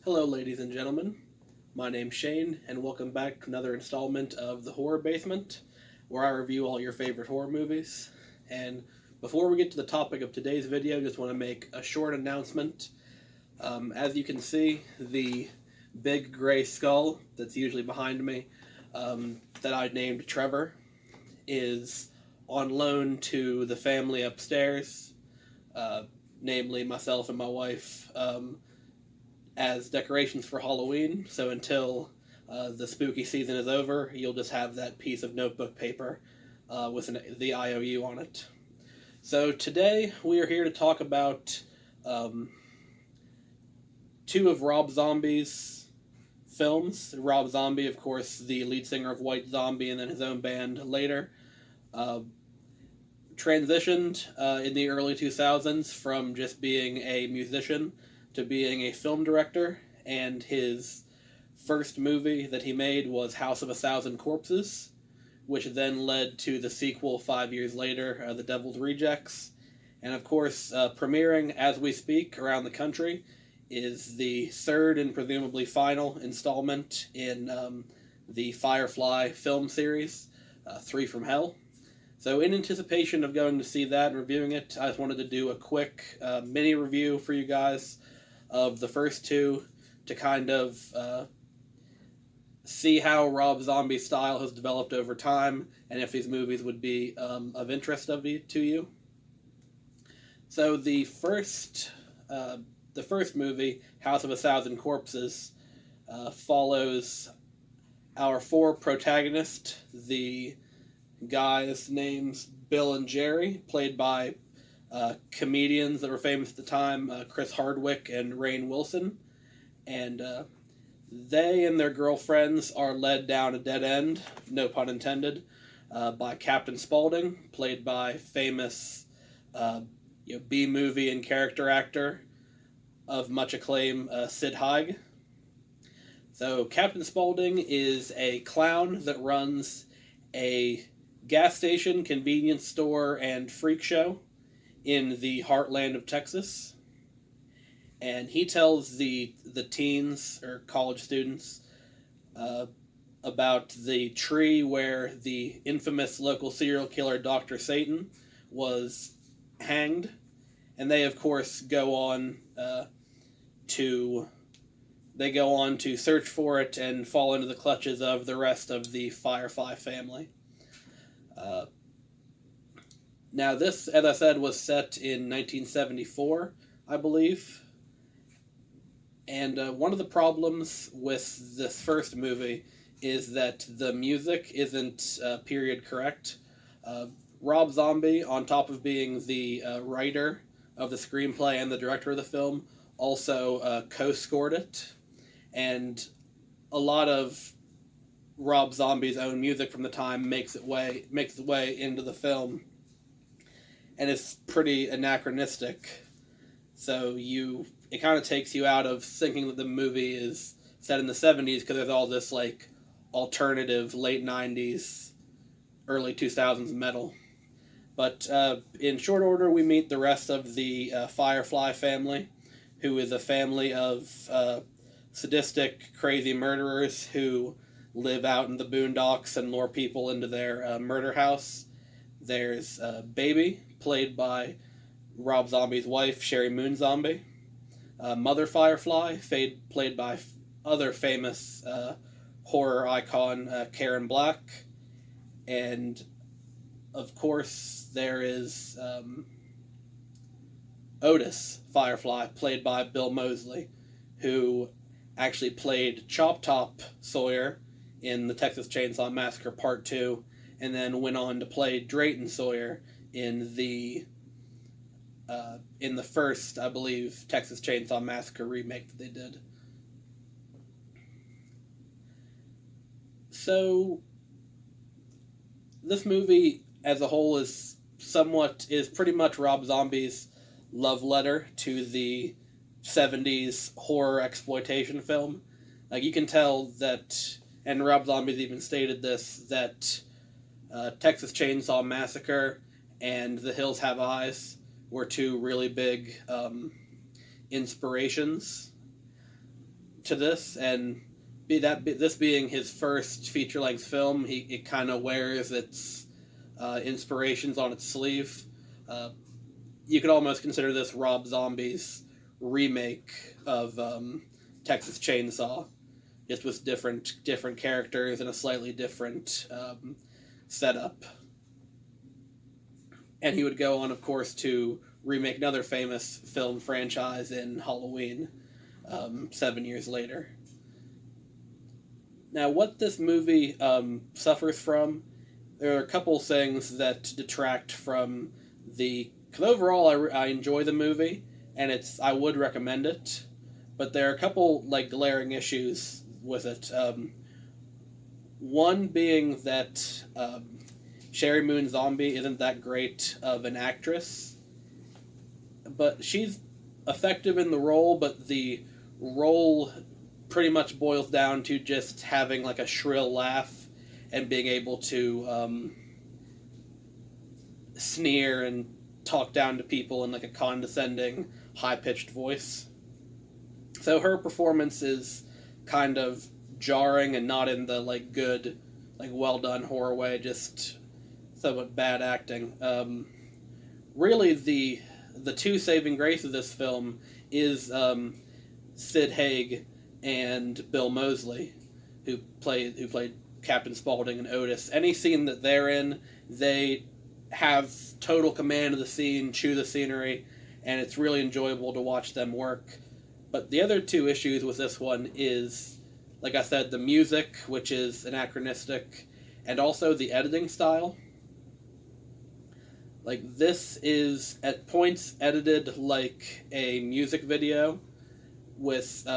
Hello, ladies and gentlemen. My name's Shane, and welcome back to another installment of The Horror Basement, where I review all your favorite horror movies. And before we get to the topic of today's video, just want to make a short announcement. As you can see, the big gray skull that's usually behind me, that I named Trevor, is on loan to the family upstairs, uh, namely myself and my wife. As decorations for Halloween. So until the spooky season is over, you'll just have that piece of notebook paper with the IOU on it. So today we are here to talk about two of Rob Zombie's films. Rob Zombie, of course, the lead singer of White Zombie and then his own band later. Uh, Transitioned in the early 2000s from just being a musician to being a film director, and his first movie that he made was House of a Thousand Corpses, which then led to the sequel 5 years later, The Devil's Rejects. And of course, premiering as we speak around the country is the third and presumably final installment in the Firefly film series, Three from Hell. So in anticipation of going to see that and reviewing it, I just wanted to do a quick mini review for you guys of the first two to kind of see how Rob Zombie's style has developed over time and if these movies would be of interest to you. So the first movie, House of a Thousand Corpses, follows our four protagonists, the guys' names Bill and Jerry, played by comedians that were famous at the time, Chris Hardwick and Rainn Wilson, and they and their girlfriends are led down a dead end, no pun intended, by Captain Spaulding, played by famous B-movie and character actor of much acclaim, Sid Haig. So Captain Spaulding is a clown that runs a gas station, convenience store, and freak show in the heartland of Texas, and he tells the teens or college students about the tree where the infamous local serial killer Dr. Satan was hanged, and they of course go on to search for it and fall into the clutches of the rest of the Firefly family. Now, this, as I said, was set in 1974, I believe. And one of the problems with this first movie is that the music isn't period correct. Rob Zombie, on top of being the writer of the screenplay and the director of the film, also co-scored it. And a lot of Rob Zombie's own music from the time makes its way into the film, and it's pretty anachronistic. So it kind of takes you out of thinking that the movie is set in the 70s because there's all this like alternative late 90s, early 2000s metal. But in short order, we meet the rest of the Firefly family, who is a family of sadistic, crazy murderers who live out in the boondocks and lure people into their murder house. There's Baby, played by Rob Zombie's wife, Sherry Moon Zombie. Mother Firefly, played by other famous horror icon Karen Black. And, of course, there is Otis Firefly, played by Bill Moseley, who actually played Chop Top Sawyer in the Texas Chainsaw Massacre Part 2, and then went on to play Drayton Sawyer in the first, I believe, Texas Chainsaw Massacre remake that they did. So, this movie as a whole is pretty much Rob Zombie's love letter to the 70s horror exploitation film. Like, you can tell that, and Rob Zombie's even stated this, that Texas Chainsaw Massacre and The Hills Have Eyes were two really big inspirations. to this, and this being his first feature-length film, it kind of wears its inspirations on its sleeve. You could almost consider this Rob Zombie's remake of Texas Chainsaw, just with different characters and a slightly different setup. And he would go on, of course, to remake another famous film franchise in Halloween 7 years later. Now, what this movie suffers from, there are a couple things that detract from the... Because overall, I enjoy the movie, and I would recommend it, but there are a couple glaring issues with it. One being that Sherry Moon Zombie isn't that great of an actress, but she's effective in the role, but the role pretty much boils down to just having a shrill laugh and being able to sneer and talk down to people in a condescending, high-pitched voice. So her performance is kind of jarring and not in the good, well-done horror way, just somewhat bad acting. Really, the two saving graces of this film is Sid Haig and Bill Moseley, who played Captain Spaulding and Otis. Any scene that they're in, they have total command of the scene, chew the scenery, and it's really enjoyable to watch them work. But the other two issues with this one is, like I said, the music, which is anachronistic, and also the editing style. This is, at points, edited like a music video, with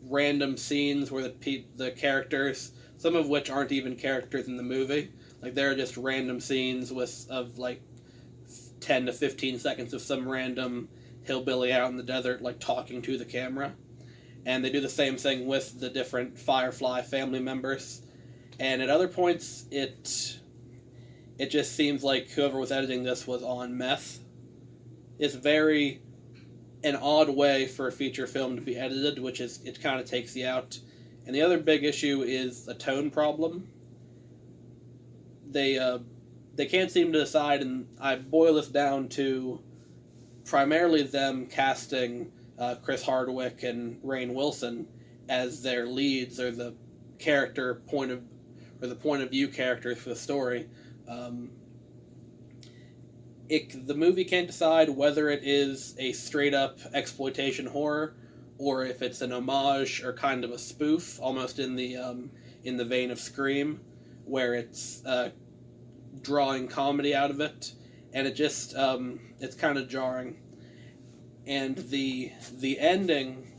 random scenes where the characters, some of which aren't even characters in the movie, they're just random scenes of 10 to 15 seconds of some random hillbilly out in the desert talking to the camera. And they do the same thing with the different Firefly family members. And at other points, it just seems like whoever was editing this was on meth. It's very an odd way for a feature film to be edited, which is, it kind of takes you out. And the other big issue is a tone problem. They can't seem to decide, and I boil this down to primarily them casting Chris Hardwick and Rainn Wilson as their leads, or the point of view characters for the story. The movie can't decide whether it is a straight up exploitation horror, or if it's an homage or kind of a spoof, almost in the vein of Scream, where it's drawing comedy out of it, and it just it's kind of jarring. And the ending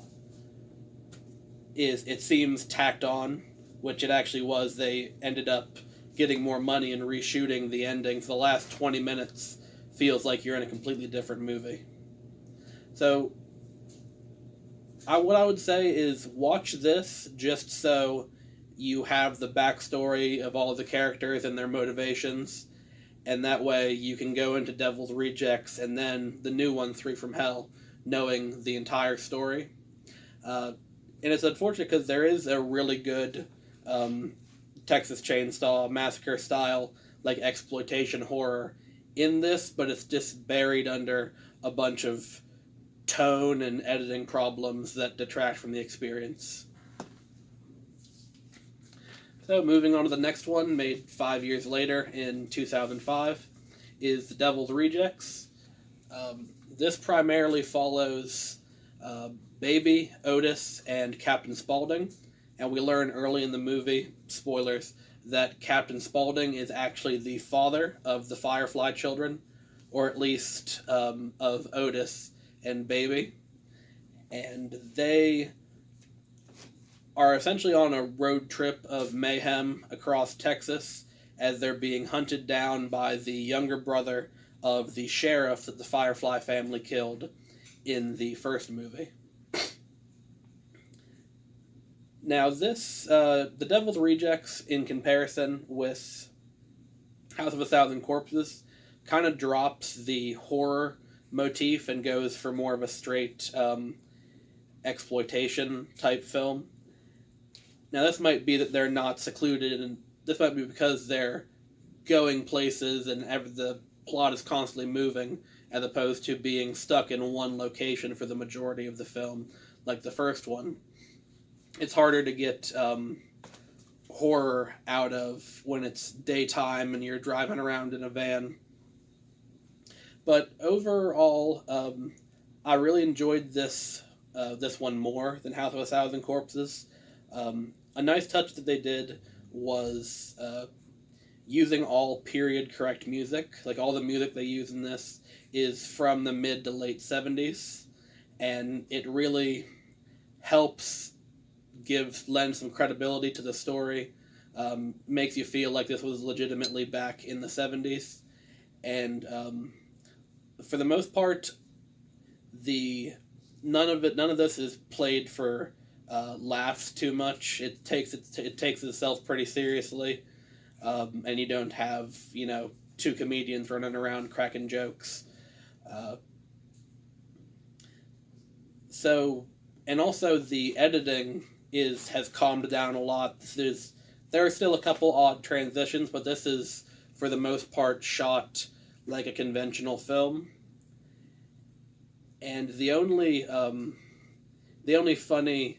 it seems tacked on, which it actually was. They ended up getting more money and reshooting the ending. For the last 20 minutes feels like you're in a completely different movie. So what I would say is watch this just so you have the backstory of all of the characters and their motivations, and that way you can go into Devil's Rejects and then the new one, 3 from Hell, knowing the entire story. And it's unfortunate because there is a really good Texas Chainsaw Massacre style, exploitation horror in this, but it's just buried under a bunch of tone and editing problems that detract from the experience. So moving on to the next one, made 5 years later in 2005, is The Devil's Rejects. This primarily follows Baby, Otis, and Captain Spaulding, and we learn early in the movie, spoilers, that Captain Spaulding is actually the father of the Firefly children, or at least of Otis and Baby. And they are essentially on a road trip of mayhem across Texas as they're being hunted down by the younger brother of the sheriff that the Firefly family killed in the first movie. Now this, The Devil's Rejects, in comparison with House of a Thousand Corpses, kind of drops the horror motif and goes for more of a straight exploitation type film. Now, this might be that they're not secluded, and this might be because they're going places and the plot is constantly moving, as opposed to being stuck in one location for the majority of the film, like the first one. It's harder to get horror out of when it's daytime and you're driving around in a van. But overall, I really enjoyed this one more than House of 1,000 Corpses. A nice touch that they did was using all period correct music. Like, all the music they use in this is from the mid to late 70s, and it really helps lend some credibility to the story. Makes you feel like this was legitimately back in the 70s, and for the most part, none of this is played for laughs too much. It takes itself pretty seriously, and you don't have two comedians running around cracking jokes. And also the editing has calmed down a lot. There are still a couple odd transitions, but this is for the most part shot like a conventional film. And the only funny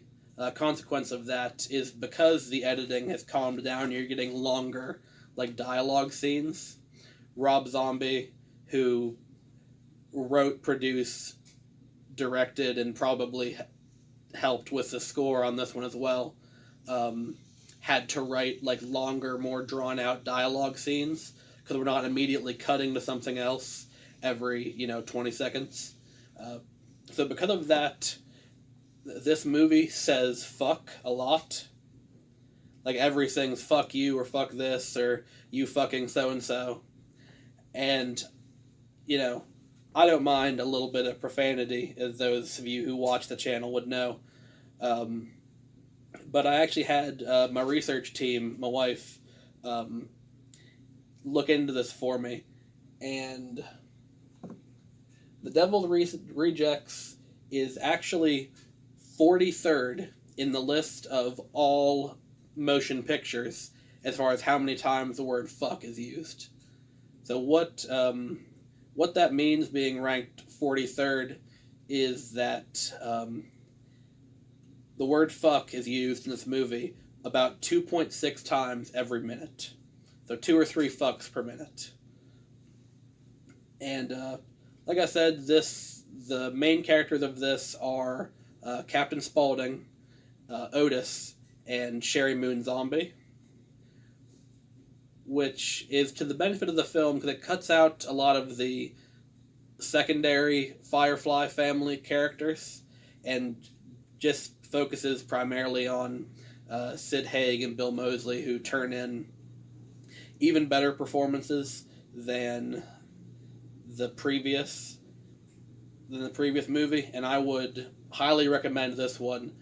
consequence of that is because the editing has calmed down, you're getting longer dialogue scenes. Rob Zombie, who wrote, produced, directed, and probably helped with the score on this one as well, had to write longer, more drawn out dialogue scenes because we're not immediately cutting to something else every 20 seconds. So because of that, this movie says fuck a lot. Everything's fuck you or fuck this or you fucking so and so. And I don't mind a little bit of profanity, as those of you who watch the channel would know. But I actually had my research team, my wife, look into this for me. And The Devil's Rejects is actually 43rd in the list of all motion pictures as far as how many times the word fuck is used. So what that means, being ranked 43rd, is that the word fuck is used in this movie about 2.6 times every minute. So 2 or 3 fucks per minute. And like I said, the main characters of this are Captain Spaulding, Otis, and Sherry Moon Zombie, which is to the benefit of the film because it cuts out a lot of the secondary Firefly family characters and just focuses primarily on Sid Haig and Bill Moseley, who turn in even better performances than the previous movie, and I would highly recommend this one.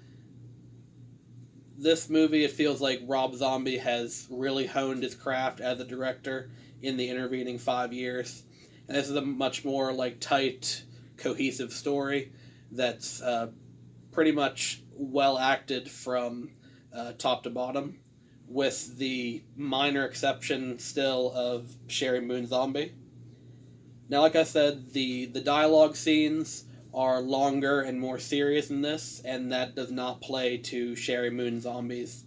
This movie, it feels like Rob Zombie has really honed his craft as a director in the intervening 5 years, and this is a much more tight, cohesive story that's pretty much well acted from top to bottom, with the minor exception still of Sherry Moon Zombie. Now, like I said, the dialogue scenes are longer and more serious in this, and that does not play to Sherry Moon Zombie's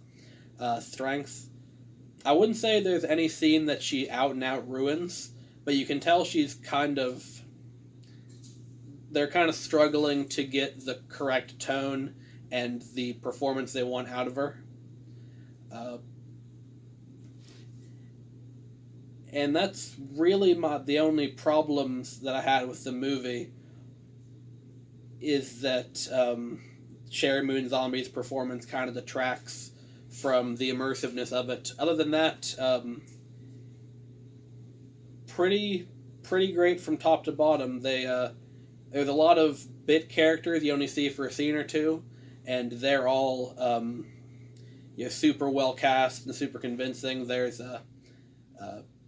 strengths. I wouldn't say there's any scene that she out and out ruins, but you can tell they're kind of struggling to get the correct tone and the performance they want out of her. And that's really the only problems that I had with the movie, is that Sherry Moon Zombie's performance kind of detracts from the immersiveness of it. Other than that, pretty great from top to bottom. There's a lot of bit characters you only see for a scene or two, and they're all super well cast and super convincing. There's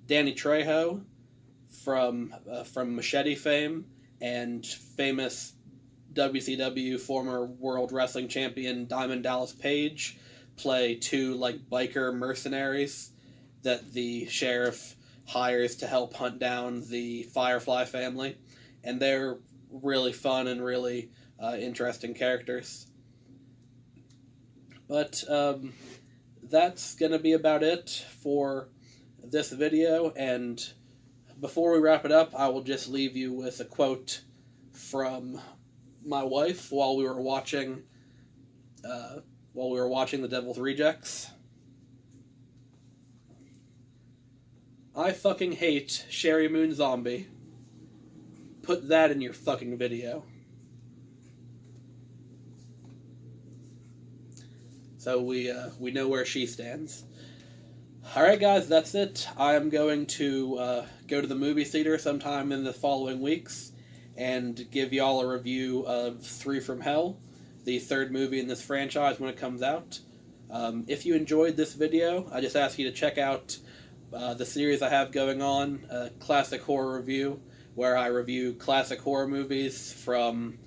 Danny Trejo from Machete fame and famous WCW former World Wrestling Champion Diamond Dallas Page play two like biker mercenaries that the sheriff hires to help hunt down the Firefly family, and they're really fun and really interesting characters. But that's going to be about it for this video, and before we wrap it up, I will just leave you with a quote from my wife while we were watching The Devil's Rejects. I fucking hate Sherry Moon Zombie. Put that in your fucking video. So we know where she stands. Alright guys, that's it. I'm going to go to the movie theater sometime in the following weeks and give y'all a review of 3 from Hell, the third movie in this franchise when it comes out. If you enjoyed this video, I just ask you to check out the series I have going on, Classic Horror Review, where I review classic horror movies from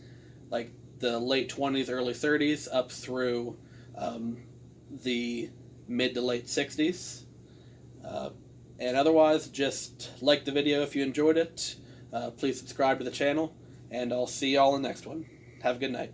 like the late 20s, early 30s, up through the mid to late 60s. And otherwise, just like the video if you enjoyed it. Please subscribe to the channel, and I'll see y'all in the next one. Have a good night.